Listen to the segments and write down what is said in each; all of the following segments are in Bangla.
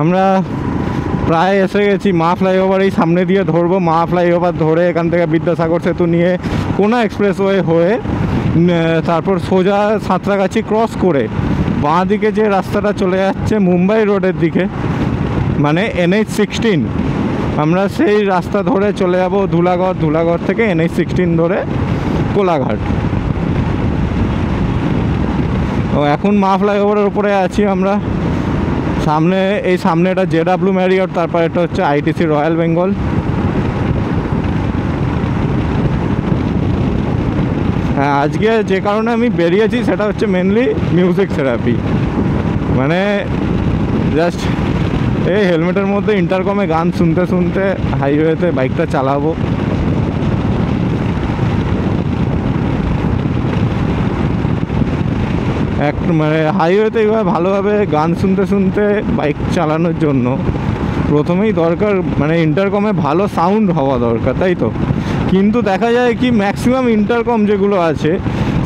আমরা প্রায় এসে গেছি। মা ফ্লাইওভার এই সামনে দিয়ে ধরবো। মা ফ্লাইওভার ধরে এখান থেকে বিদ্যাসাগর সেতু নিয়ে কোনা এক্সপ্রেসওয়ে হয়ে তারপর সোজা সাঁতরাগাছি ক্রস করে বাঁ দিকে যে রাস্তাটা চলে যাচ্ছে মুম্বাই রোডের দিকে, মানে NH-16, আমরা সেই রাস্তা ধরে চলে যাব ধুলাগড়। ধুলাগড় থেকে NH-16 ধরে কোলাঘাট। ও এখন মা ফ্লাইওভারের উপরে আছি আমরা। সামনে এটা JW ম্যারিয়ট, তারপর এটা হচ্ছে ITC রয়্যাল বেঙ্গল। হ্যাঁ, আজকে যে কারণে আমি বেরিয়েছি সেটা হচ্ছে মেনলি মিউজিক থেরাপি। মানে জাস্ট এই হেলমেটের মধ্যে ইন্টারকমে গান শুনতে শুনতে হাইওয়েতে বাইকটা চালাবো। মানে হাইওয়েতে এইভাবে ভালোভাবে গান শুনতে শুনতে বাইক চালানোর জন্য প্রথমেই দরকার মানে ইন্টারকমে ভালো সাউন্ড হওয়া দরকার, তাই তো। কিন্তু দেখা যায় কি ম্যাক্সিমাম ইন্টারকম যেগুলো আছে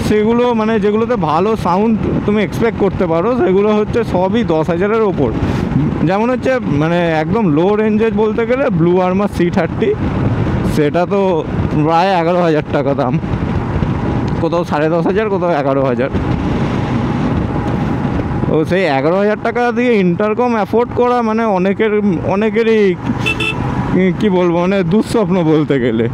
সেগুলো মানে যেগুলোতে ভালো সাউন্ড তুমি এক্সপেক্ট করতে পারো সেগুলো হচ্ছে সবই 10,000-এর ওপর। যেমন হচ্ছে মানে একদম লো রেঞ্জের বলতে গেলে ব্লু আর্মার C30, সেটা তো প্রায় 11,000 টাকা দাম, কোথাও 10,500, কোথাও 11,000। তো সেই 11,000 টাকা দিয়ে ইন্টারকম অ্যাফোর্ড করা মানে অনেকেরই কি বলবো মানে দুঃস্বপ্ন বলতে গেলে।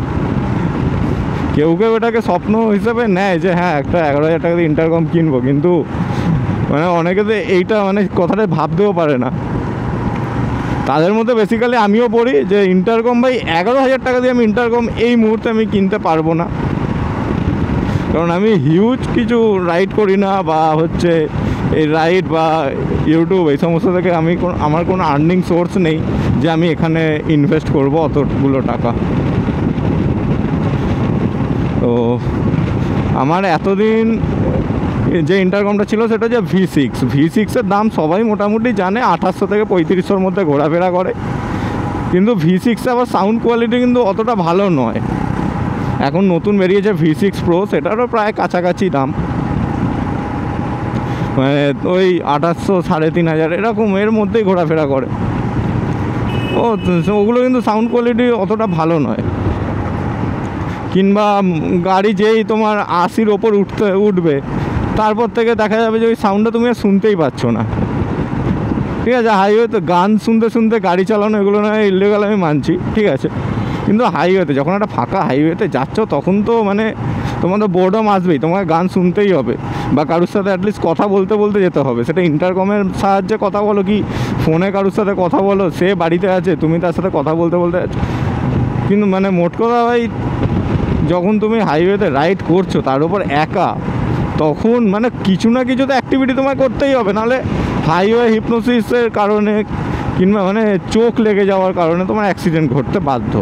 কেউ কেউ এটাকে স্বপ্ন হিসেবে নেয় যে হ্যাঁ একটা 11,000 টাকা দিয়ে ইন্টারকম কিনবো, কিন্তু মানে অনেকে তো এইটা মানে কথাটা ভাবতেও পারে না। তাদের মধ্যে বেসিক্যালি আমিও পড়ি যে ইন্টারকম ভাই 11,000 টাকা দিয়ে আমি ইন্টারকম এই মুহূর্তে আমি কিনতে পারবো না, কারণ আমি হিউজ কিছু রাইড করি না, বা হচ্ছে এই রাইড বা ইউটিউব এই সমস্ত থেকে আমার কোনো আর্নিং সোর্স নেই যে আমি এখানে ইনভেস্ট করব অতগুলো টাকা। তো আমার এতদিন যে ইন্টারকমটা ছিল সেটা যে V6-এর দাম সবাই মোটামুটি জানে, 2800 থেকে 3500-র মধ্যে ঘোরাফেরা করে। কিন্তু V6 আবার সাউন্ড কোয়ালিটি কিন্তু অতটা ভালো নয়। এখন নতুন বেরিয়েছে V6 Pro, সেটারও প্রায় কাছাকাছি দাম, মানে ওই 2800, 3500 এরকম এর মধ্যেই ঘোরাফেরা করে। ওগুলো কিন্তু সাউন্ড কোয়ালিটি অতটা ভালো নয়। কিংবা গাড়ি যেই তোমার 80-র ওপর উঠবে তারপর থেকে দেখা যাবে যে ওই সাউন্ডটা তুমি আর শুনতেই পাচ্ছ না। ঠিক আছে, হাইওয়েতে গান শুনতে শুনতে গাড়ি চালানো এগুলো না ইলিগাল, আমি মানছি, ঠিক আছে। কিন্তু হাইওয়েতে যখন একটা ফাঁকা হাইওয়েতে যাচ্ছ তখন তো মানে তোমাদের বোর্ডম আসবেই, তোমাকে গান শুনতেই হবে, বা কারোর সাথে অ্যাটলিস্ট কথা বলতে বলতে যেতে হবে। সেটা ইন্টারকমের সাহায্যে কথা বলো কি ফোনে কারোর সাথে কথা বলো, সে বাড়িতে আছে তুমি তার সাথে কথা বলতে বলতে আছো। কিন্তু মানে মোট কথা ভাই, যখন তুমি হাইওয়েতে রাইড করছো তার উপর একা, তখন মানে কিছু না কিছু তো অ্যাক্টিভিটি তোমায় করতেই হবে, নাহলে হাইওয়ে হিপনোসিসের কারণে কিংবা মানে চোখ লেগে যাওয়ার কারণে তোমার অ্যাক্সিডেন্ট ঘটতে বাধ্য।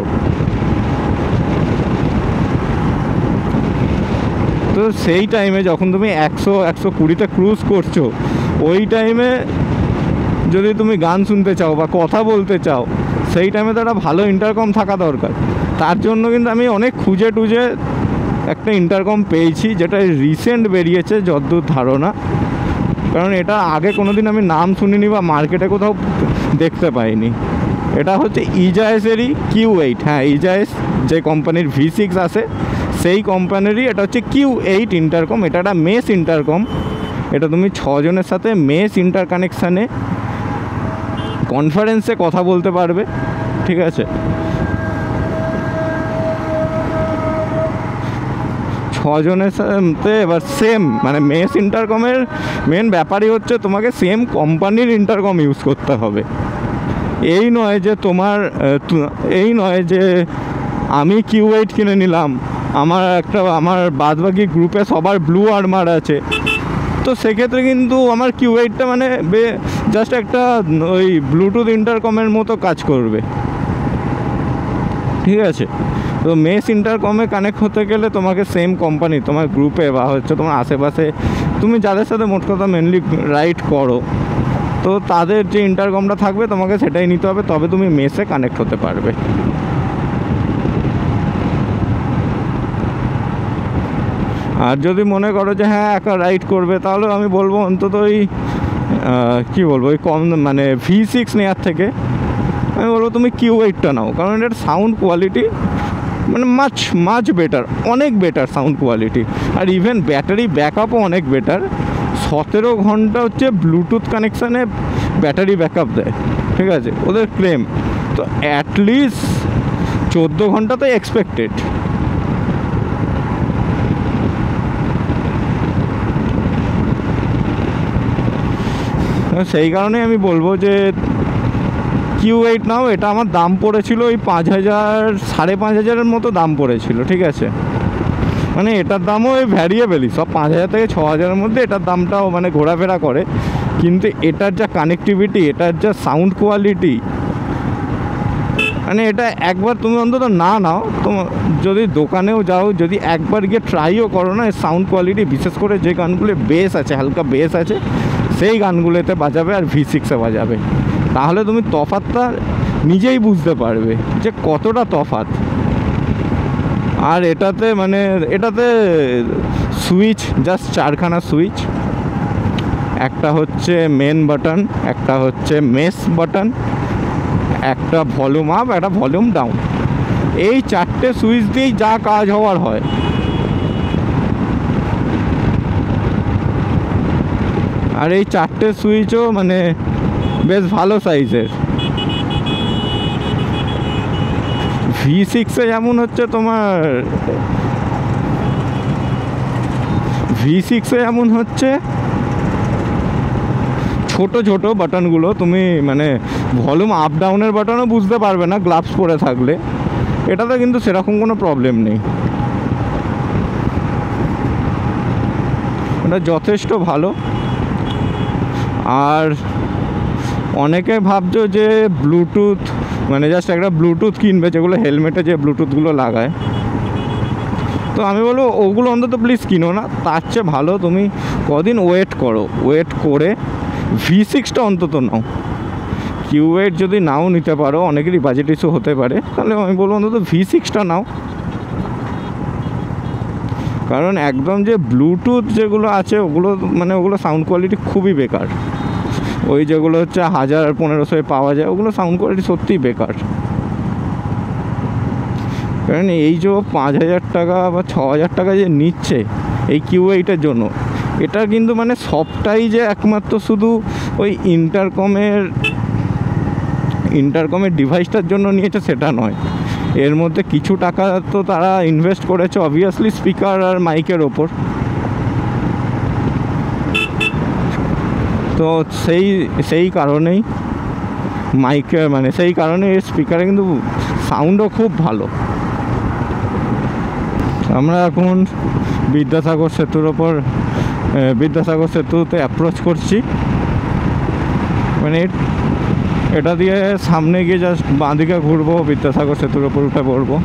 তো সেই টাইমে যখন তুমি 100-120-তে ক্রুজ করছো, ওই টাইমে যদি তুমি গান শুনতে চাও বা কথা বলতে চাও, সেই টাইমে তো একটা ভালো ইন্টারকম থাকা দরকার। তার জন্য কিন্তু আমি অনেক খুঁজে টুজে একটা ইন্টারকম পেয়েছি, যেটা রিসেন্ট বেরিয়েছে যতদূর ধারণা, কারণ এটা আগে কোনো দিন আমি নাম শুনিনি বা মার্কেটে কোথাও দেখতে পাইনি। এটা হচ্ছে ইজায়েসেরই Q8। হ্যাঁ, ইজায়েস যে কোম্পানির V6 আছে সেই কোম্পানিরই এটা হচ্ছে Q8 ইন্টারকম। এটা একটা মেস ইন্টারকম। এটা তুমি 6 জনের সাথে মেস ইন্টারকানেকশানে কনফারেন্সে কথা বলতে পারবে, ঠিক আছে। 6 জনের সাথে এবার সেম মানে মেস ইন্টারকমের মেন ব্যাপারই হচ্ছে তোমাকে সেম কোম্পানির ইন্টারকম ইউজ করতে হবে। এই নয় যে আমি Q8 কিনে নিলাম, আমার বাদবাকি গ্রুপে সবার ব্লু আর্মার আছে, তো সেক্ষেত্রে কিন্তু আমার Q8টা মানে জাস্ট একটা ওই ব্লুটুথ ইন্টারকমের মতো কাজ করবে, ঠিক আছে। তো মেস ইন্টারকমে কানেক্ট হতে গেলে তোমাকে সেম কোম্পানি তোমার গ্রুপে বা হচ্ছে তোমার আশেপাশে তুমি যাদের সাথে মোট কথা মেনলি রাইড করো, তো তাদের যে ইন্টারকমটা থাকবে তোমাকে সেটাই নিতে হবে, তবে তুমি মেসে কানেক্ট হতে পারবে। আর যদি মনে করো যে হ্যাঁ একা রাইড করবে, তাহলে আমি বলবো অন্তত ওই কী বলবো, ওই কম মানে V6 নেওয়ার থেকে আমি বলবো তুমি Q8টা নাও, কারণ এটার সাউন্ড কোয়ালিটি মানে মাচ বেটার, অনেক বেটার সাউন্ড কোয়ালিটি। আর ইভেন ব্যাটারি ব্যাকআপও অনেক বেটার। 17 ঘন্টা হচ্ছে ব্লুটুথ কানেকশানে ব্যাটারি ব্যাকআপ দেয়, ঠিক আছে, ওদের ক্লেম। তো অ্যাটলিস্ট 14 ঘন্টা তো এক্সপেক্টেড। সেই কারণে আমি বলবো যে Q8 নাও। এটা আমার দাম পড়েছিল ওই 5,000 5,500-এর মতো দাম পড়েছিল, ঠিক আছে। মানে এটার দামও ওই ভ্যারিয়েবলই, সব 5,000 থেকে 6,000-এর মধ্যে এটার দামটাও মানে ঘোরাফেরা করে। কিন্তু এটার যা কানেক্টিভিটি, এটার যা সাউন্ড কোয়ালিটি, মানে এটা একবার তুমি অন্তত না নাও, তোমার যদি দোকানেও যাও, যদি একবার গিয়ে ট্রাইও করো না, এর সাউন্ড কোয়ালিটি, বিশেষ করে যে গানগুলো বেস আছে, হালকা বেস আছে, সেই গানগুলোতে বাজাবে আর V6-এ বাজাবে, তাহলে তুমি তফাৎটা নিজেই বুঝতে পারবে যে কতটা তফাৎ। আর এটাতে মানে এটাতে সুইচ জাস্ট 4খানা সুইচ, একটা হচ্ছে মেন বাটন, একটা হচ্ছে মেস বাটন, একটা ভলিউম আপ, একটা ভলিউম ডাউন। এই 4টে সুইচ দিয়েই যা কাজ হওয়ার হয়। আর এই 4টে সুইচও মানে বেশ ভালো সাইজের। V6-এ যেমন হচ্ছে তোমার V6-এ যেমন হচ্ছে ছোট ছোট বাটনগুলো, তুমি মানে ভলিউম আপ ডাউনের বাটনও বুঝতে পারবে না গ্লাভস পরে থাকলে। এটাতে কিন্তু সেরকম কোনো প্রবলেম নেই, এটা যথেষ্ট ভালো। আর অনেকে ভাবছো যে ব্লুটুথ মানে জাস্ট একটা ব্লুটুথ কিনবে, যেগুলো হেলমেটে যে ব্লুটুথগুলো লাগায়, তো আমি বলবো ওগুলো অন্তত প্লিজ কিনো না। তার চেয়ে ভালো তুমি কদিন ওয়েট করো, ওয়েট করে V6টা অন্তত নাও। Q8 যদি নাও নিতে পারো, অনেকেরই বাজেট ইস্যু হতে পারে, তাহলে আমি বলবো অন্তত V6টা নাও। কারণ একদম যে ব্লুটুথ যেগুলো আছে ওগুলো মানে ওগুলো সাউন্ড কোয়ালিটি খুবই বেকার। ওই যেগুলো হচ্ছে 1000-1500-এ পাওয়া যায়, ওগুলো সাউন্ড কোয়ালিটি সত্যিই বেকার। কারণ এই যে 5,000 টাকা বা 6,000 টাকা যে নিচ্ছে এই Q8-এর জন্য, এটা কিন্তু মানে সবটাই যে একমাত্র শুধু ওই ইন্টারকমের ডিভাইসটার জন্য নিয়েছে সেটা নয়। এর মধ্যে কিছু টাকা তো তারা ইনভেস্ট করেছে অবভিয়াসলি স্পিকার আর মাইকের ওপর। তো সেই কারণেই মাইকের মানে সেই কারণে এর স্পিকারে কিন্তু সাউন্ডও খুব ভালো। আমরা এখন বিদ্যাসাগর সেতুতে অ্যাপ্রোচ করছি। মানে এটা দিয়ে সামনে গিয়ে জাস্ট বাঁদিকে ঘুরবো, বিদ্যাসাগর সেতুর ওপর উঠে পড়বো।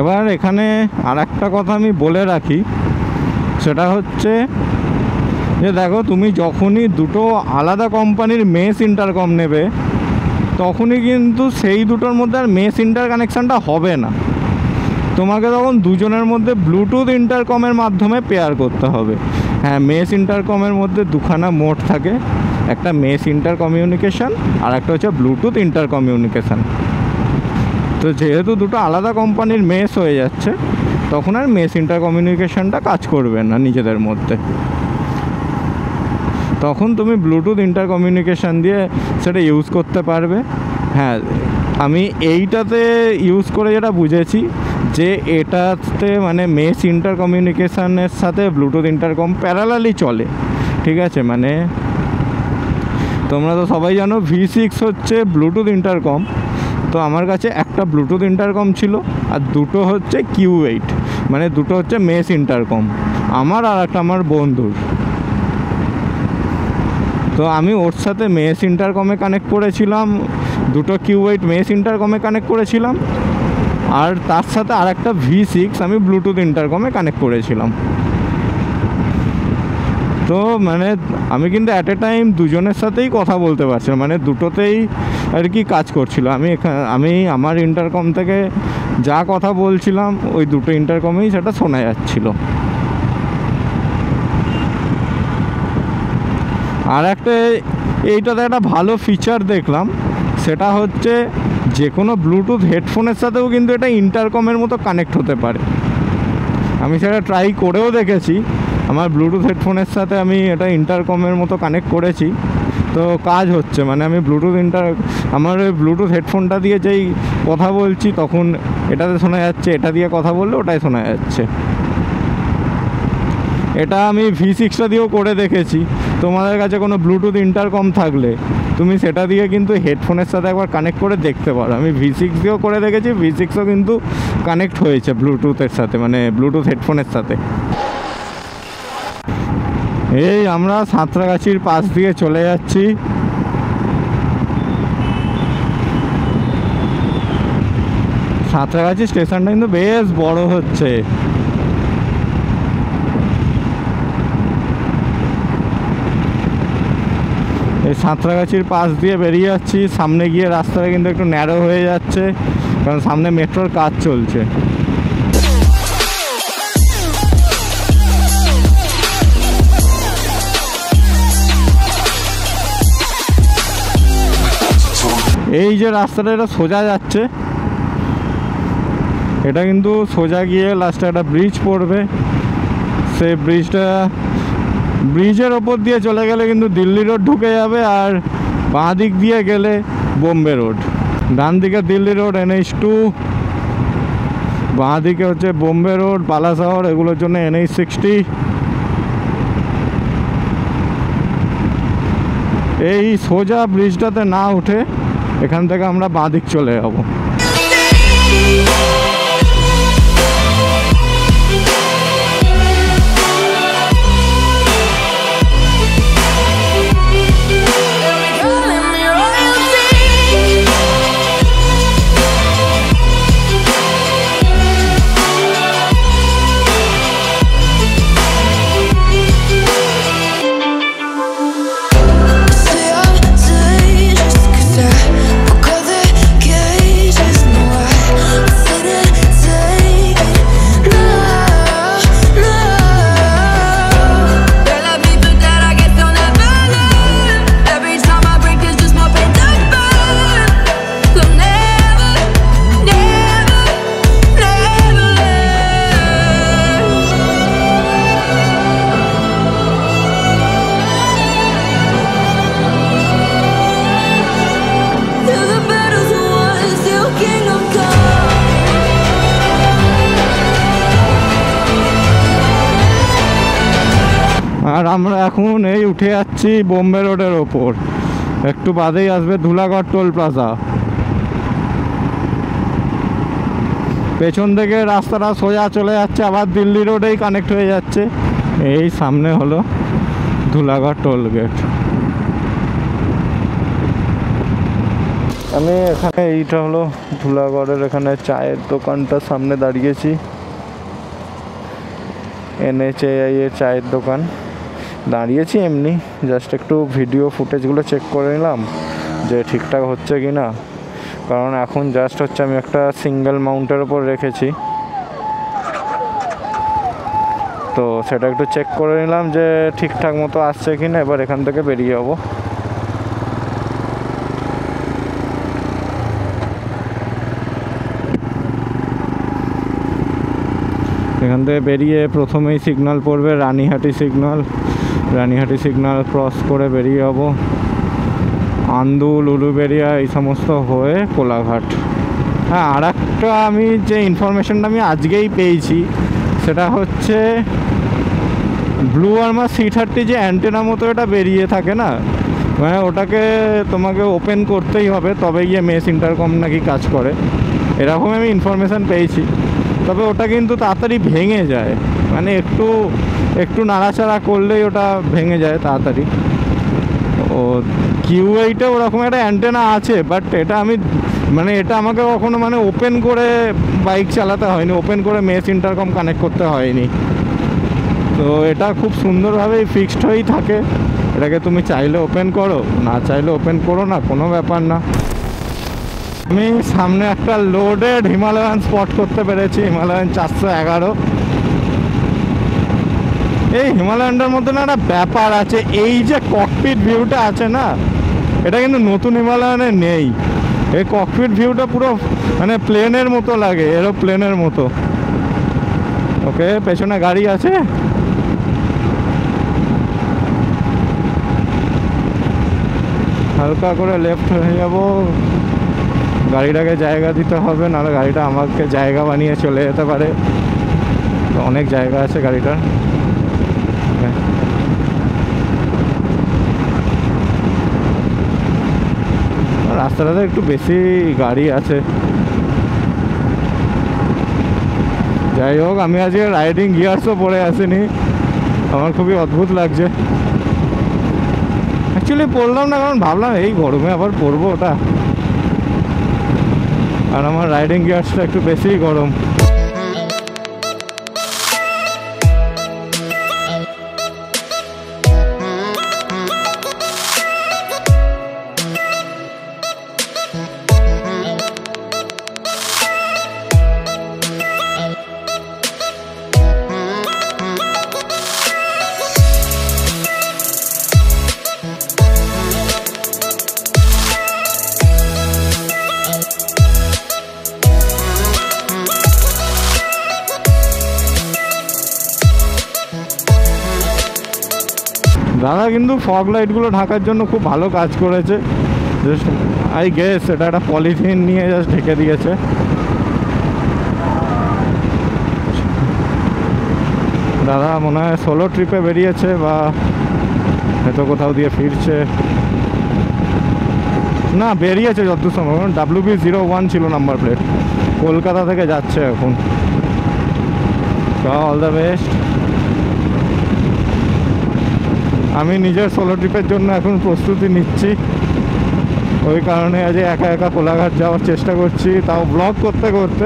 এবার এখানে আর একটা কথা আমি বলে রাখি, সেটা হচ্ছে যে দেখো তুমি যখনই দুটো আলাদা কোম্পানির মেস ইন্টারকম নেবে তখনই কিন্তু সেই দুটোর মধ্যে আর মেস ইন্টার কানেকশানটা হবে না। তো তোমাকে তখন দুজনের মধ্যে ব্লুটুথ ইন্টারকমের মাধ্যমে পেয়ার করতে হবে। হ্যাঁ, মেশ ইন্টারকমের মধ্যে দুখানা মোড থাকে, একটা মেশ ইন্টার কমিউনিকেশান আর একটা হচ্ছে ব্লুটুথ ইন্টার কমিউনিকেশান। তো যেহেতু দুটো আলাদা কোম্পানির মেশ হয়ে যাচ্ছে, তখন আর মেশ ইন্টার কমিউনিকেশানটা কাজ করবে না নিজেদের মধ্যে। তখন তুমি ব্লুটুথ ইন্টার কমিউনিকেশান দিয়ে সেটা ইউজ করতে পারবে। হ্যাঁ, আমি এইটাতে ইউজ করে যেটা বুঝেছি যে এটাতে মানে মেশ ইন্টার কমিউনিকেশানের সাথে ব্লুটুথ ইন্টারকম প্যারালালি চলে। ঠিক আছে, মানে তোমরা তো সবাই জানো V6 হচ্ছে ব্লুটুথ ইন্টারকম। তো আমার কাছে একটা ব্লুটুথ ইন্টারকম ছিল আর দুটো হচ্ছে Q8, মানে দুটো হচ্ছে মেশ ইন্টারকম, আমার আর একটা আমার বন্ধুর। তো আমি ওর সাথে মেশ ইন্টারকমে কানেক্ট করেছিলাম, দুটো Q8 মেশ ইন্টারকমে কানেক্ট করেছিলাম, আর তার সাথে আর একটা V6 আমি ব্লুটুথ ইন্টারকমে কানেক্ট করেছিলাম। তো মানে আমি কিন্তু অ্যাট এ টাইম দুজনের সাথেই কথা বলতে পারছিলাম, মানে দুটোতেই আর কি কাজ করছিল। আমি আমার ইন্টারকম থেকে যা কথা বলছিলাম ওই দুটো ইন্টারকমেই সেটা শোনা যাচ্ছিল। আর একটা এইটাতে একটা ভালো ফিচার দেখলাম, সেটা হচ্ছে যে কোনো ব্লুটুথ হেডফোনের সাথেও কিন্তু এটা ইন্টারকমের মতো কানেক্ট হতে পারে। আমি সেটা ট্রাই করেও দেখেছি, আমার ব্লুটুথ হেডফোনের সাথে আমি এটা ইন্টারকমের মতো কানেক্ট করেছি, তো কাজ হচ্ছে। মানে আমি আমার ওই ব্লুটুথ হেডফোনটা দিয়ে যেই কথা বলছি তখন এটাতে শোনা যাচ্ছে, এটা দিয়ে কথা বললে ওটাই শোনা যাচ্ছে। এটা আমি V6টা দিয়েও করে দেখেছি। তোমাদের কাছে কোনো ব্লুটুথ ইন্টারকম থাকলে তুমি সেটা দিয়ে কিন্তু হেডফোনের সাথে একবার কানেক্ট করে দেখতে পারো। আমি V6 দিয়েও করে দেখেছি, V6ও কিন্তু কানেক্ট হয়েছে ব্লুটুথের সাথে, মানে ব্লুটুথ হেডফোনের সাথে। এই আমরা সাঁতরাগাছির পাশ দিয়ে চলে যাচ্ছি। সাঁতরাগাছি স্টেশনটা কিন্তু বেশ বড় হচ্ছে। এই সাঁতরাগাছির পাশ দিয়ে বেরিয়ে যাচ্ছি, সামনে গিয়ে রাস্তাটা কিন্তু একটু ন্যারো হয়ে যাচ্ছে, কারণ সামনে মেট্রোর কাজ চলছে। এই যে রাস্তাটা এটা সোজা যাচ্ছে, এটা কিন্তু সোজা গিয়ে লাস্টে একটা ব্রিজ পড়বে। সেই ব্রিজের ওপর দিয়ে চলে গেলে কিন্তু দিল্লি রোড ঢুকে যাবে, আর বাঁ দিক দিয়ে গেলে বোম্বে রোড, ডান দিকে দিল্লি রোড NH2, বাঁ দিকে হচ্ছে বোম্বে রোড, বালাশহর, এগুলোর জন্য NH60। এই সোজা ব্রিজটাতে না উঠে এখান থেকে আমরা বাঁ দিক চলে যাব। আর আমরা এখন এই উঠে যাচ্ছি বোম্বে রোডের ওপর, একটু বাদেই আসবে ধুলাগড় টোল প্লাজা। পেছন থেকে রাস্তাটা সোজা চলে যাচ্ছে, আবার দিল্লি রোডেই কানেক্ট হয়ে যাচ্ছে। এই সামনে হলো ধুলাগড় টোল গেট। আমি এখানে এইটা হলো ধুলাগড়ের এখানে চায়ের দোকানটার সামনে দাঁড়িয়েছি, NHAI এর চায়ের দোকান। দাঁড়িয়েছি এমনি জাস্ট একটু ভিডিও ফুটেজগুলো চেক করে নিলাম যে ঠিকঠাক হচ্ছে কি না, কারণ এখন জাস্ট হচ্ছে আমি একটা সিঙ্গেল মাউন্টের ওপর রেখেছি। তো সেটা একটু চেক করে নিলাম যে ঠিকঠাক মতো আসছে কি না। এবার এখান থেকে বেরিয়ে যাবো। এখান থেকে বেরিয়ে প্রথমেই সিগন্যাল পড়বে Ranihati signal. Ranihati signal cross করে বেরিয়ে যাবো আন্দুল, উলুবেড়িয়া এই সমস্ত হয়ে কোলাঘাট। হ্যাঁ, আর একটা আমি যে ইনফরমেশনটা আমি আজকেই পেয়েছি সেটা হচ্ছে ব্লু ওয়ার্মার C30 যে অ্যান্টেনা মতো এটা বেরিয়ে থাকে না, মানে ওটাকে তোমাকে ওপেন করতেই হবে তবে গিয়ে মেস ইন্টারকম নাকি কাজ করে, এরকম আমি ইনফরমেশান পেয়েছি। তবে ওটা কিন্তু তাড়াতাড়ি ভেঙে যায়, মানে একটু নাড়াচাড়া করলেই ওটা ভেঙে যায় তাড়াতাড়ি। ও Q8-এ ওরকম একটা অ্যান্টেনা আছে, বাট এটা এটা আমাকে কখনো ওপেন করে বাইক চালাতে হয়নি, ওপেন করে মেস ইন্টারকম কানেক্ট করতে হয়নি। তো এটা খুব সুন্দরভাবেই ফিক্সড হয়েই থাকে, এটাকে তুমি চাইলে ওপেন করো, না চাইলে ওপেন করো না, কোনো ব্যাপার না। আমি সামনে একটা লোডেড হিমালয়ান স্পট করতে পেরেছি, হিমালয়ান 411। এই হিমালয়ানটার মধ্যে না একটা ব্যাপার আছে, এই যে ককপিট ভিউটা আছে না, এটা কিন্তু নতুন হিমালয়ানে নেই। এই ককপিট ভিউটা পুরো প্লেনের মতো লাগে, এরোপ্লেনের মতো। ওকে, পেছনে গাড়ি আছে, হালকা করে লেফট হয়ে যাব। গাড়িটাকে জায়গা দিতে হবে, নাহলে গাড়িটা আমাকে জায়গা বানিয়ে চলে যেতে পারে। অনেক জায়গা আছে গাড়িটার। রাস্তাটাতে একটু বেশি গাড়ি আছে। যাই হোক, আমি আজকে রাইডিং গিয়ার্সও পরে আসিনি, আমার খুবই অদ্ভুত লাগছে। অ্যাকচুয়ালি পরলাম না, কারণ ভাবলাম এই গরমে আবার পরবো ওটা, আর আমার রাইডিং গিয়ার্সটা একটু বেশিই গরম। দাদা কিন্তু ফগ লাইটগুলো ঢাকার জন্য খুব ভালো কাজ করেছে। জাস্ট আই গেস এটা একটা পলিথিন নিয়ে জাস্ট ঢেকে দিয়েছে। দাদা মনে হয় সোলো ট্রিপে বেরিয়েছে, বা হয়তো কোথাও দিয়ে ফিরছে। না, বেরিয়েছে যতদূর সম্ভব, WB01 ছিল নাম্বার প্লেট, কলকাতা থেকে যাচ্ছে এখন। All the best. আমি নিজের সোলো ট্রিপের জন্য এখন প্রস্তুতি নিচ্ছি, ওই কারণে আজ একা একা কোলাঘাট যাওয়ার চেষ্টা করছি, তাও ব্লগ করতে করতে।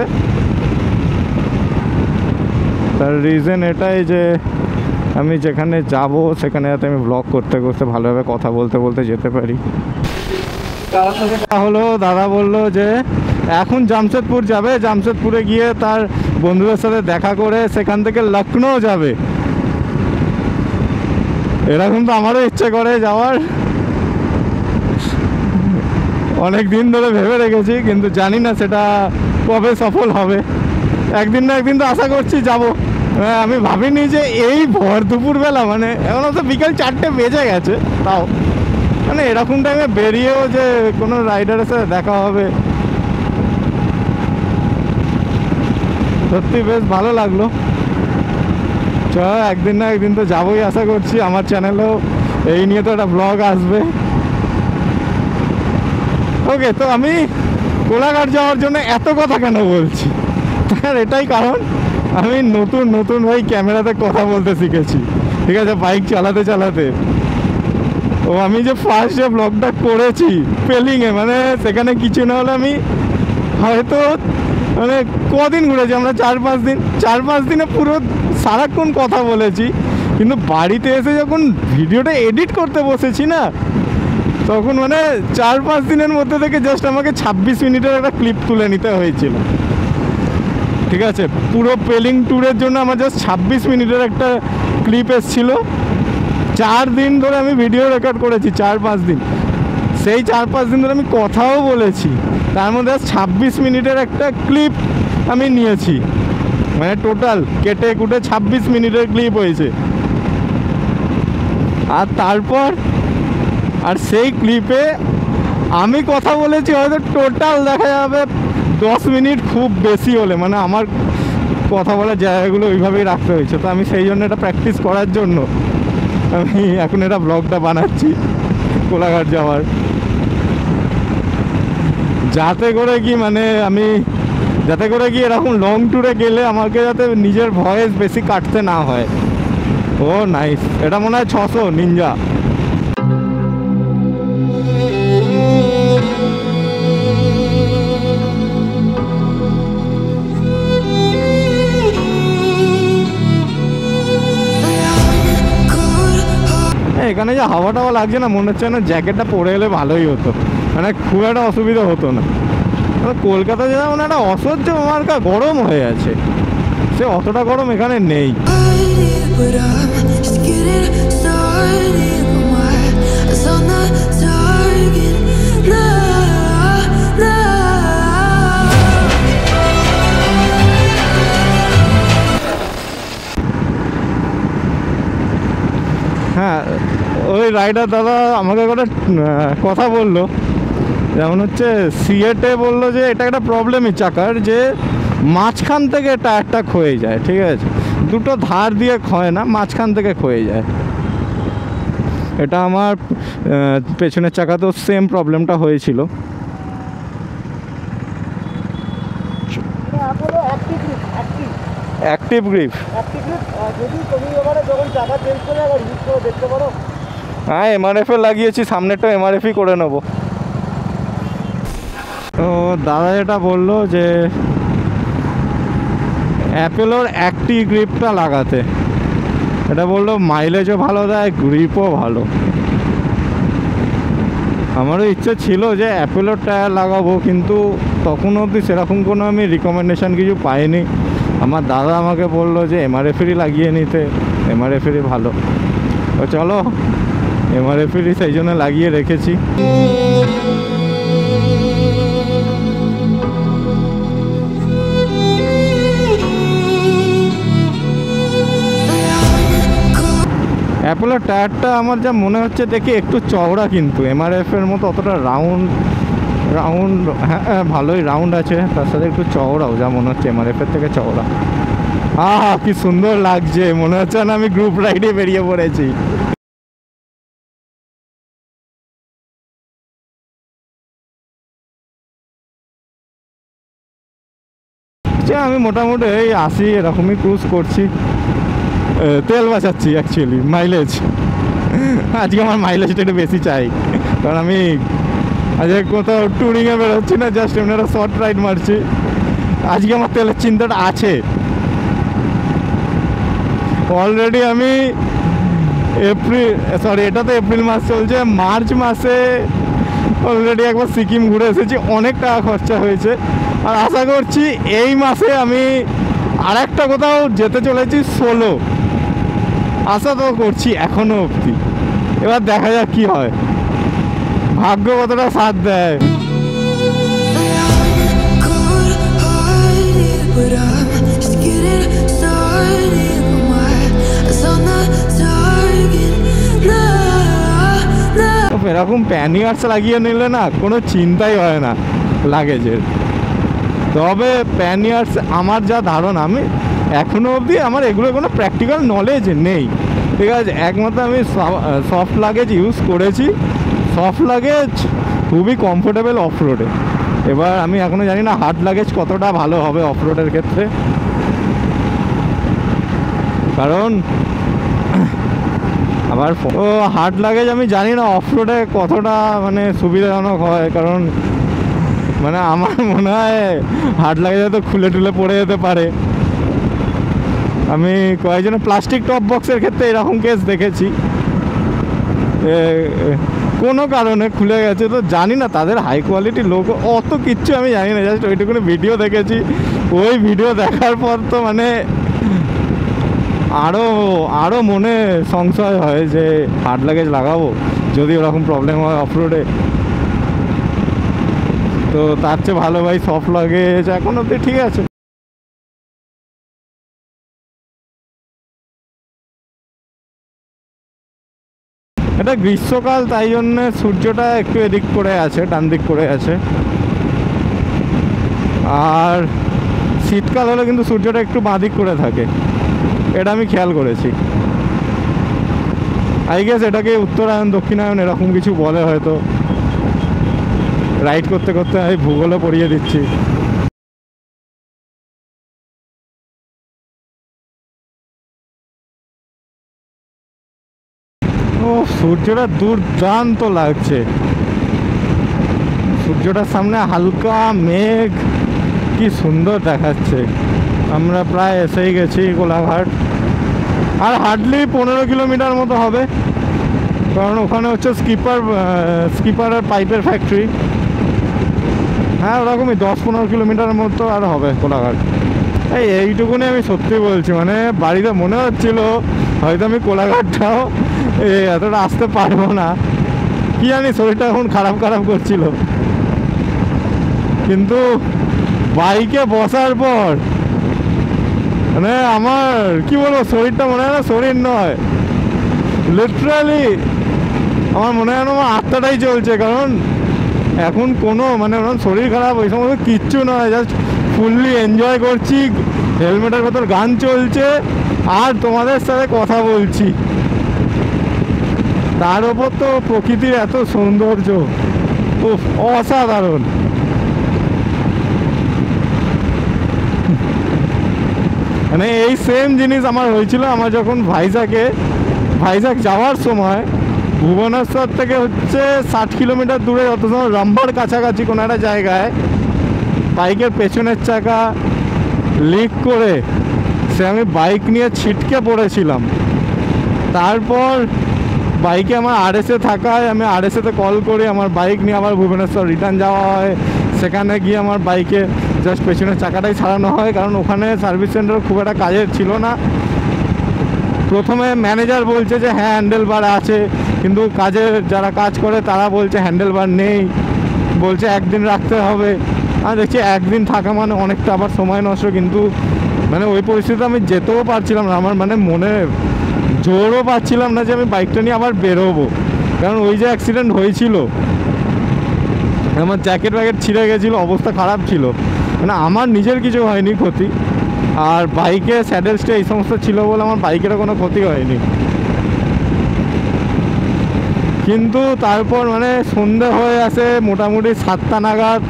তার রিজন এটাই যে আমি যেখানে যাব সেখানে যাতে আমি ব্লগ করতে করতে ভালোভাবে কথা বলতে বলতে যেতে পারি। তার সাথে হলো, দাদা বললো যে এখন জামশেদপুর যাবে, জামশেদপুরে গিয়ে তার বন্ধুদের সাথে দেখা করে সেখান থেকে লখনৌ যাবে। এরকম তো আমারও ইচ্ছে করে যাওয়ার, অনেক দিন ধরে ভেবে রেখেছি, কিন্তু জানি না সেটা কবে সফল হবে। একদিন না একদিন তো আশা করছি যাব। আমি ভাবিনি যে এই ভর দুপুরবেলা, এখন তো বিকাল 4টে বেজে গেছে, তাও এরকম টাইমে বেরিয়েও যে কোনো রাইডারের সাথে দেখা হবে, সত্যি বেশ ভালো লাগলো। চল, একদিন না একদিন তো যাবোই আশা করছি। আমার চ্যানেলেও এই নিয়ে তো একটা ব্লগ আসবে। ওকে, তো আমি কোলাঘাট যাওয়ার জন্য এত কথা কেন বলছি, তার এটাই কারণ আমি নতুন ভাই ক্যামেরাতে কথা বলতে শিখেছি, ঠিক আছে, বাইক চালাতে চালাতে। ও আমি যে ফার্স্ট যে ব্লগটা করেছি পেলিংয়ে, সেখানে কিছু না হলে আমি হয়তো কদিন ঘুরেছি আমরা, 4-5 দিনে পুরো সারাক্ষণ কথা বলেছি। কিন্তু বাড়িতে এসে যখন ভিডিওটা এডিট করতে বসেছি না, তখন 4-5 দিনের মধ্যে থেকে জাস্ট আমাকে 26 মিনিটের একটা ক্লিপ তুলে নিতে হয়েছিল, ঠিক আছে। পুরো পেলিং ট্যুরের জন্য আমার জাস্ট 26 মিনিটের একটা ক্লিপ এসেছিল। 4 দিন ধরে আমি ভিডিও রেকর্ড করেছি, 4-5 দিন। সেই 4-5 দিন ধরে আমি কথাও বলেছি, তার মধ্যে 26 মিনিটের একটা ক্লিপ আমি নিয়েছি। মানে টোটাল কেটে কুটে 26 মিনিটের ক্লিপ হয়েছে। আর তারপর আর সেই ক্লিপে আমি কথা বলেছি হয়তো টোটাল দেখা যাবে 10 মিনিট খুব বেশি হলে। মানে আমার কথা বলার জায়গাগুলো ওইভাবেই রাখতে হয়েছে। তো আমি সেই জন্য এটা প্র্যাকটিস করার জন্য আমি এখন এটা ব্লগটা বানাচ্ছি কোলাঘাট যাওয়ার, যাতে করে কি মানে আমি যাতে করে কি এরকম লং ট্যুরে গেলে আমাকে যাতে নিজের ভয়েস বেশি কাটতে না হয়। ও নাইস, এটা মনে হয় 600 নিনজা। এখানে যে হাওয়া টাওয়া লাগছে না, মনে হচ্ছে না জ্যাকেটটা পরে এলে ভালোই হতো, মানে খুব একটা অসুবিধা হতো না। কলকাতা যেমন একটা অসহ্য মার্কা গরম হয়ে আছে, সে অতটা গরম এখানে নেই। হ্যাঁ, ওই রাইডার দাদা আমাকে একটা কথা বললো, যেমন হচ্ছে সিয়েটে বললো যে এটা একটা প্রবলেমই চাকার, যে মাঝখান থেকে টায়ারটা ক্ষয়ে যায়। ঠিক আছে, দুটো ধার দিয়ে ক্ষয় না, মাঝখান থেকে ক্ষয়ে যায়। এটা আমার পেছনের চাকাতেও সেম প্রবলেমটা হয়েছিল। অ্যাক্টিভ গ্রিপ যদি তুমি এবারে যখন চাকা চেঞ্জ করে আবার ইউজ করে দেখতে পারো। হ্যাঁ, এমআরএফে লাগিয়েছি, সামনেরটা এমআরএফই করে নেবো। তো দাদা যেটা বললো যে অ্যাপেলোর অ্যাক্টিভ গ্রিপটা লাগাতে, এটা বললো মাইলেজও ভালো দেয়, গ্রিপও ভালো। আমারও ইচ্ছে ছিল যে অ্যাপেলোর টায়ার লাগাবো, কিন্তু তখন অবধি সেরকম কোনো আমি রিকমেন্ডেশন কিছু পাইনি। আমার দাদা আমাকে বললো যে এমআরএফেরই লাগিয়ে নিতে, এমআরএফেরই ভালো। তো চলো এমআরএফেরই সেই জন্য লাগিয়ে রেখেছি। অ্যাপোলোর টায়ারটা আমার যা মনে হচ্ছে দেখে একটু চওড়া, কিন্তু এমআরএফের মতো অতটা রাউন্ড হ্যাঁ ভালোই রাউন্ড আছে, তার সাথে একটু চওড়াও, যা মনে হচ্ছে এমআরএফের থেকে চওড়া। কি সুন্দর লাগছে, মনে হচ্ছে না আমি গ্রুপ রাইডে বেরিয়ে পড়েছি। আমি মোটামুটি এই 80 এরকমই ক্রুজ করছি, তেল বাঁচাচ্ছি অ্যাকচুয়ালি, মাইলেজ। আজকে আমার মাইলেজটা একটু বেশি চাই, কারণ আমি আজকে কোথাও ট্যুরিংয়ে বেরোচ্ছি না, জাস্ট এমনি একটা শর্ট রাইড মারছি। আজকে আমার তেলের চিন্তাটা আছে। অলরেডি আমি এটা তো এপ্রিল মাস চলছে, মার্চ মাসে অলরেডি একবার সিকিম ঘুরে এসেছি, অনেক টাকা খরচা হয়েছে। আর আশা করছি এই মাসে আমি আর একটা কোথাও যেতে চলেছি সোলো, আশা তো করছি এখনো অবধি। এবার দেখা যাক কি হয়, ভাগ্য কতটা সাথ দেয়। এরকম প্যানিয়ার্স লাগিয়ে নিলে না কোনো চিন্তাই হয় না লাগেজের। তবে প্যানিয়ার্স আমার যা ধারণা, আমি এখনও অবধি আমার এগুলো কোনো প্র্যাকটিক্যাল নলেজ নেই, ঠিক আছে। একমাত্র আমি সফট লাগেজ ইউজ করেছি, সফট লাগেজ খুবই কমফোর্টেবল অফ রোডে। এবার আমি এখনও জানি না হার্ড লাগেজ কতটা ভালো হবে অফ রোডের ক্ষেত্রে, কারণ আবার হার্ড লাগেজ আমি জানি না অফ রোডে কতটা মানে সুবিধাজনক হয়, কারণ মানে আমার মনে হয় হার্ড লাগেজ হয়তো খুলে টুলে পড়ে যেতে পারে। আমি কয়েকজনের প্লাস্টিক টপ বক্সের ক্ষেত্রে এরকম কেস দেখেছি। কোনো কারণে খুলে গেছে। তো জানি না তাদের হাই কোয়ালিটি লোক অত কিচ্ছু আমি জানি না, জাস্ট ওইটুকুনি ভিডিও দেখেছি। ওই ভিডিও দেখার পর তো মানে আরও মনে সংশয় হয় যে হার্ড লাগেজ লাগাবো যদি ওরকম প্রবলেম হয় অফরোডে। তো তার চেয়ে ভালো ভাই সফট লাগেজ এখন অব্দি ঠিক আছে। এটা গ্রীষ্মকাল, তাই জন্য সূর্যটা একটু এদিক করে আছে, ডান দিক করে আছে। আর শীতকাল হলে কিন্তু সূর্যটা একটু বাঁ দিক করে থাকে, এটা আমি খেয়াল করেছি। আই গেস এটাকে উত্তরায়ণ দক্ষিণায়ন এরকম কিছু বলে হয়তো। রাইড করতে করতে আমি ভূগোলও পড়িয়ে দিচ্ছি। ও সূর্যটা দুর্দান্ত লাগছে, সূর্যটার সামনে হালকা মেঘ, কি সুন্দর দেখাচ্ছে। আমরা প্রায় এসেই গেছি কোলাঘাট, আর হার্ডলি 15 কিলোমিটার মতো হবে, কারণ ওখানে হচ্ছে স্কিপার আর পাইপের ফ্যাক্টরি। হ্যাঁ ওরকমই 10-15 কিলোমিটার মতো আর হবে কোলাঘাট। এইটুকুনি আমি সত্যি বলছি, মানে বাড়িতে মনে হচ্ছিল হয়তো আমি কোলাঘাটটাও এতটা আসতে পারবো না, কি জানি শরীরটা এখন খারাপ করছিল। কিন্তু বাইকে বসার পর মানে আমার কি বলবো, শরীরটা মনে হয় না শরীর নয়, লিটারালি আমার মনে হয় না আমার আত্মাটাই চলছে। কারণ এখন কোনো মানে শরীর খারাপ ওই সমস্ত কিচ্ছু নয়, জাস্ট ফুললি এনজয় করছি, হেলমেটের ভেতর গান চলছে আর তোমাদের সাথে কথা বলছি। তার ওপর তো প্রকৃতির এত সৌন্দর্য, অসাধারণ। মানে এই সেম জিনিস আমার হয়েছিল আমার যখন ভাইজাগ যাওয়ার সময় ভুবনেশ্বর থেকে হচ্ছে 60 কিলোমিটার দূরে, যত সময় রামবাড় কাছাকাছি কোনো একটা জায়গায় বাইকের পেছনের চাকা লিক করে সে আমি বাইক নিয়ে ছিটকে পড়েছিলাম। তারপর বাইকে আমার আরএসে থাকায় আমি আরএসেতে কল করে আমার বাইক নিয়ে আবার ভুবনেশ্বর রিটার্ন যাওয়া হয়। সেখানে গিয়ে আমার বাইকে জাস্ট পেছনের চাকাটাই সারানো হয়, কারণ ওখানে সার্ভিস সেন্টার খুব একটা কাজের ছিল না। প্রথমে ম্যানেজার বলছে যে হ্যাঁ হ্যান্ডেল বার আছে, কিন্তু কাজের যারা কাজ করে তারা বলছে হ্যান্ডেল বার নেই, বলছে একদিন রাখতে হবে। আর দেখছি একদিন থাকা মানে অনেকটা আবার সময় নষ্ট, কিন্তু মানে ওই পরিস্থিতিতে আমি যেতেও পারছিলাম না, আমার মানে মনে জোরও পাচ্ছিলাম না যে আমি বাইকটা নিয়ে আবার বেরোবো। কারণ ওই যে অ্যাক্সিডেন্ট হয়েছিল, আমার জ্যাকেট ব্যাকেট ছিঁড়ে গেছিলো, অবস্থা খারাপ ছিল। মানে আমার নিজের কিছু হয়নি ক্ষতি, আর বাইকে স্যাডেল স্টে এই সমস্ত ছিল বলে আমার বাইকেরও কোনো ক্ষতি হয়নি। কিন্তু তারপর মানে সন্ধে হয়ে আসে, মোটামুটি 7টা নাগাদ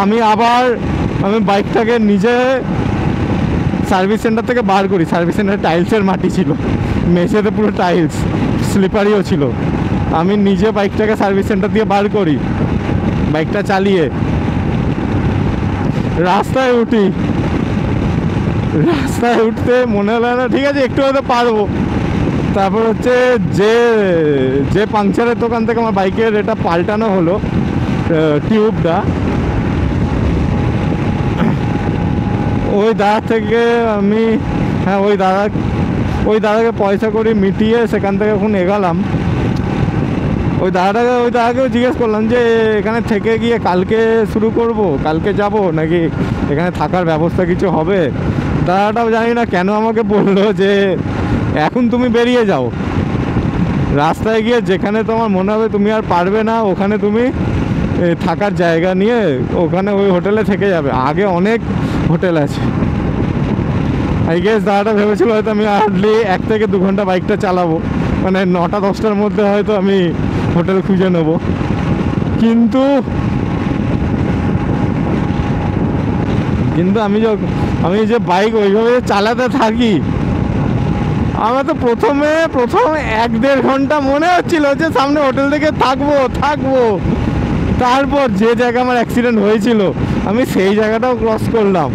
আমি বাইকটাকে নিজে সার্ভিস সেন্টার থেকে বার করি। সার্ভিস সেন্টারে টাইলসের মাটি ছিল, মেঝেতে পুরো টাইলস, স্লিপারিও ছিল। আমি নিজে বাইকটাকে সার্ভিস সেন্টার দিয়ে বার করি, বাইকটা চালিয়ে রাস্তায় উঠতে মনে হলো না ঠিক আছে একটু হয়তো পারবো। তারপর হচ্ছে যে পাংচারের দোকান থেকে আমার বাইকের এটা পাল্টানো হলো টিউবটা, ওই দাদা থেকে আমি ওই দাদাকে পয়সা করে মিটিয়ে সেখান থেকে এখন এগালাম। ওই দাদাকেও জিজ্ঞেস করলাম যে এখানে থেকে গিয়ে কালকে শুরু করব, কালকে যাব নাকি এখানে থাকার ব্যবস্থা কিছু হবে। দাদাটাও জানি না কেন আমাকে বললো যে এখন তুমি বেরিয়ে যাও, রাস্তায় গিয়ে যেখানে তোমার মনে হবে তুমি আর পারবে না ওখানে তুমি থাকার জায়গা নিয়ে ওখানে ওই হোটেলে থেকে যাবে, আগে অনেক হোটেল আছে। আই গেস দাদাটা ভেবেছিল হয়তো আমি হার্ডলি 1 থেকে 2 ঘন্টা বাইকটা চালাবো, মানে 9টা-10টার মধ্যে হয়তো আমি হোটেল খুঁজে নেব। কিন্তু আমি যে বাইক ওইভাবে চালাতে থাকি, আমার তো প্রথম 1-1.5 ঘন্টা মনে হচ্ছিল যে সামনে হোটেল থেকে থাকবো। তারপর যে জায়গা আমার অ্যাক্সিডেন্ট হয়েছিল আমি সেই জায়গাটাও ক্রস করলাম।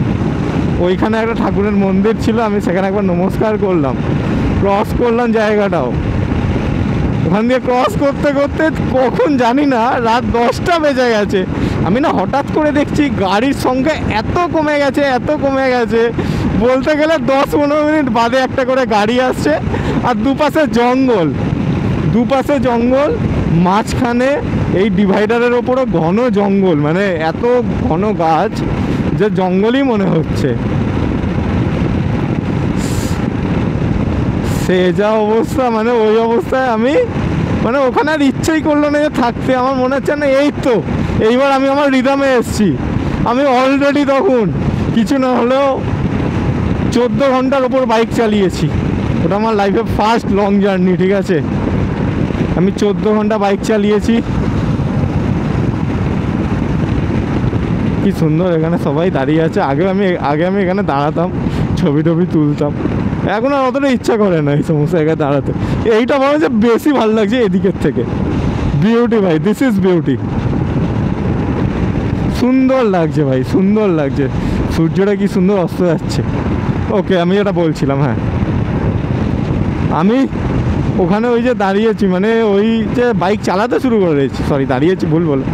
ওইখানে একটা ঠাকুরের মন্দির ছিল, আমি সেখানে একবার নমস্কার করলাম, ক্রস করলাম জায়গাটাও। ওখান দিয়ে ক্রস করতে করতে কখন জানি না রাত 10টা বেজে গেছে। আমি না হঠাৎ করে দেখছি গাড়ির সংখ্যা এত কমে গেছে বলতে গেলে 10-15 মিনিট বাদে একটা করে গাড়ি আসছে। আর দুপাশে জঙ্গল, মাঝখানে এই ডিভাইডারের ওপরও ঘন জঙ্গল, মানে এত ঘন গাছ যে জঙ্গলই মনে হচ্ছে। সে যা অবস্থা, মানে ওই অবস্থায় আমি মানে ওখানে আর ইচ্ছেই করলো না যে থাকতে। আমার মনে হচ্ছে না এইবার আমি আমার রিদমে এসেছি। আমি অলরেডি তখন কিছু না হলেও 14 ঘন্টার ওপর বাইক চালিয়েছি। ওটা আমার লাইফে ফার্স্ট লং জার্নি, ঠিক আছে। আমি 14 ঘন্টা বাইক চালিয়েছি। কি সুন্দর এখানে সবাই দাঁড়িয়ে আছে। আগে আমি এখানে দাঁড়াতাম, ছবি তুলতাম। এখন আর অতটা ইচ্ছা করে না এই সমস্ত জায়গায় দাঁড়াতে। এইটা মনে হচ্ছে বেশি ভালো লাগছে এদিকের থেকে। বিউটি ভাই, দিস ইজ বিউটি। সুন্দর লাগছে ভাই, সুন্দর লাগছে। সূর্যটা কি সুন্দর অস্ত যাচ্ছে। ওকে, আমি যেটা বলছিলাম, হ্যাঁ, আমি ওখানে ওই যে দাঁড়িয়েছি, মানে ওই যে বাইক চালাতে শুরু করেছি, দাঁড়িয়েছি ভুল বলে,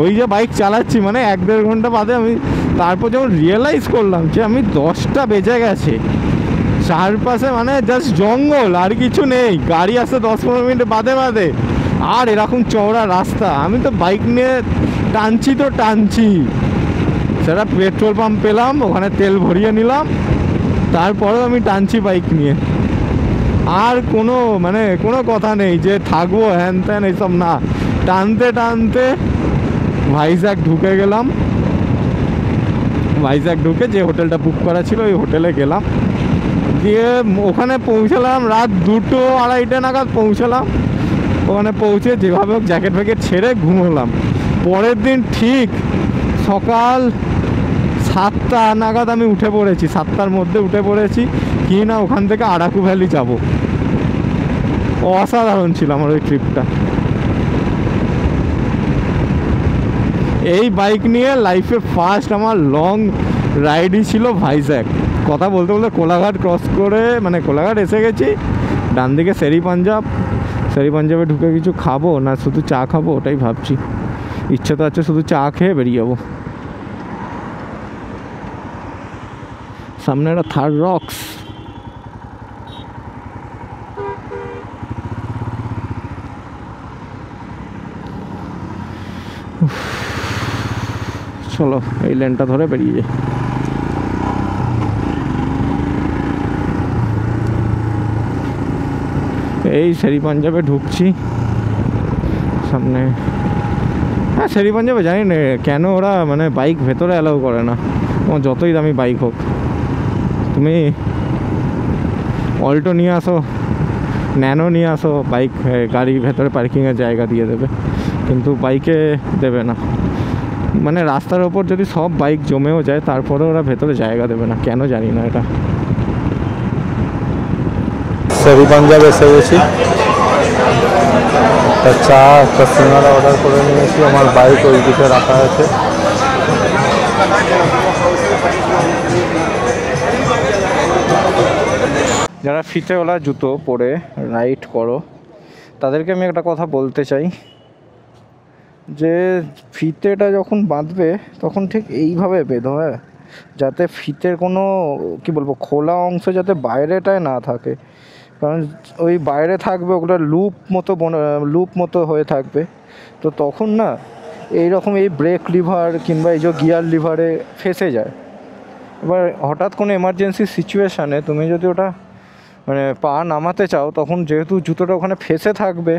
ওই যে বাইক চালাচ্ছি মানে 1-1.5 ঘন্টা বাদে আমি তারপর যখন রিয়েলাইজ করলাম যে আমি 10টা বেজে গেছে, চারপাশে মানে জাস্ট জঙ্গল, আর কিছু নেই। গাড়ি আসতে 10-15 মিনিট বাদে আর এরকম চওড়া রাস্তা। আমি তো বাইক নিয়ে টানছি। সেটা পেট্রোল পাম্প পেলাম, ওখানে তেল ভরিয়ে নিলাম, তারপরেও আমি টানছি বাইক নিয়ে। আর কোনো কথা নেই যে থাকবো হ্যান ত্যান এইসব না। টানতে ভাইজ্যাক ঢুকে গেলাম। ভাইজ্যাক ঢুকে যে হোটেলটা বুক করা ছিল ওই হোটেলে গেলাম, গিয়ে ওখানে পৌঁছালাম রাত 2-2:30 নাগাদ পৌঁছালাম। ওখানে পৌঁছে যেভাবে জ্যাকেট ফ্যাকেট ছেড়ে ঘুমোলাম। পরের দিন ঠিক সকাল 7টা নাগাদ আমি উঠে পড়েছি, 7টার মধ্যে উঠে পড়েছি কি না ওখান থেকে আরাকু ভ্যালি যাব। অসাধারণ ছিল আমার ওই ট্রিপটা। এই বাইক নিয়ে লাইফে ফার্স্ট আমার লং রাইডই ছিল ভাইজ্যাক। কথা বলতে কোলাঘাট ক্রস করে, মানে কোলাঘাট এসে গেছি, ডান দিকে শেরি পাঞ্জাবে ঢুকে কিছু খাবো না শুধু চা খাবো ওটাই ভাবছি। ইচ্ছা তো আছে শুধু চা খেয়ে বেরিয়ে যাবো। সামনে একটা থার্ড রক্স। চলো এই লেনটা ধরে বেরিয়ে যাই। এই শেরি পাঞ্জাবে ঢুকছি সামনে। হ্যাঁ, শেরি পাঞ্জাবে জানি না কেন ওরা মানে বাইক ভেতরে অ্যালাউ করে না। তোমার যতই দামি বাইক হোক, তুমি অল্টো নিয়ে আসো, ন্যানো নিয়ে আসো, গাড়ির ভেতরে পার্কিংয়ের জায়গা দিয়ে দেবে, কিন্তু বাইকে দেবে না। মানে রাস্তার ওপর যদি সব বাইক জমেও যায় তারপরে ওরা ভেতরে জায়গা দেবে না, কেন জানি না এটা। শেরি পাঞ্জাব এসে গেছি, একটা চা একটা সিঙ্গারা অর্ডার করে নিয়েছি। আমার বাইক ওই দিকে রাখা আছে। যারা ফিতেওয়ালা জুতো পরে রাইড করো তাদেরকে আমি একটা কথা বলতে চাই যে ফিতেটা যখন বাঁধবে তখন ঠিক এইভাবে বেঁধো, হ্যাঁ, যাতে ফিতের কোনো খোলা অংশ যাতে বাইরেটায় না থাকে। কারণ ওই বাইরে থাকবে ওগুলো লুপ মতো হয়ে থাকবে, তো তখন না এইরকম এই ব্রেক লিভার কিংবা এই যে গিয়ার লিভারে ফেসে যায়। এবার হঠাৎ কোনো এমার্জেন্সি সিচুয়েশানে তুমি যদি ওটা মানে পা নামাতে চাও, তখন যেহেতু জুতোটা ওখানে ফেসে থাকবে,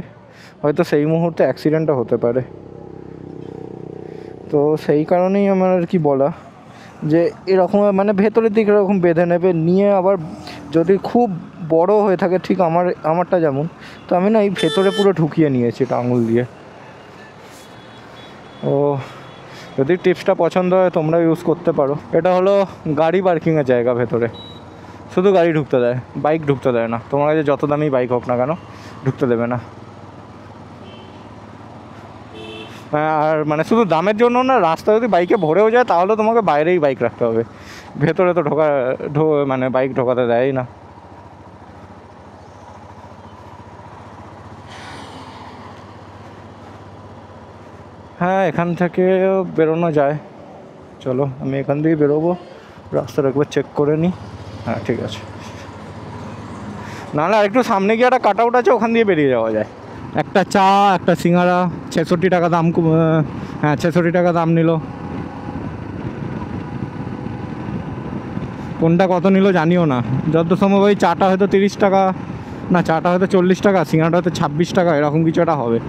হয়তো সেই মুহূর্তে অ্যাক্সিডেন্টটা হতে পারে। তো সেই কারণেই আমার আর কি বলা যে এরকম মানে ভেতরের দিকে এরকম বেঁধে নেবে, নিয়ে আবার যদি খুব বড় হয়ে থাকে, ঠিক আমারটা যেমন, তো আমি না এই ভেতরে পুরো ঢুকিয়ে নিয়েছি এটা আঙুল দিয়ে। ও যদি টিপসটা পছন্দ হয় তোমরা ইউজ করতে পারো। এটা হলো গাড়ি পার্কিংয়ের জায়গা, ভেতরে শুধু গাড়ি ঢুকতে দেয়, বাইক ঢুকতে দেয় না। তোমার কাছে যত দামি বাইক হোক না কেন ঢুকতে দেবে না। আর মানে শুধু দামের জন্য না, রাস্তা যদি বাইকে ভরেও যায় তাহলে তোমাকে বাইরেই বাইক রাখতে হবে, ভেতরে তো মানে বাইক ঢোকাতে দেয় না। হ্যাঁ এখান থেকেও বেরোনো যায়, চলো আমি এখান থেকে বেরোবো, রাস্তাটা একবার চেক করে নিই। হ্যাঁ ঠিক আছে, নাহলে আরেকটু সামনে গিয়ে একটা কাট আউট আছে, ওখান দিয়ে বেরিয়ে যাওয়া যায়। একটা চা একটা সিঙ্গারা 66 টাকা দাম, হ্যাঁ 66 টাকা দাম নিল। কোনটা কত নিল জানিও না, যত সম্ভব ওই চাটা হয়তো 30 টাকা, না চাটা হয়তো 40 টাকা, সিঙ্গারাটা হয়তো 26 টাকা, এরকম কিছু একটা হবে।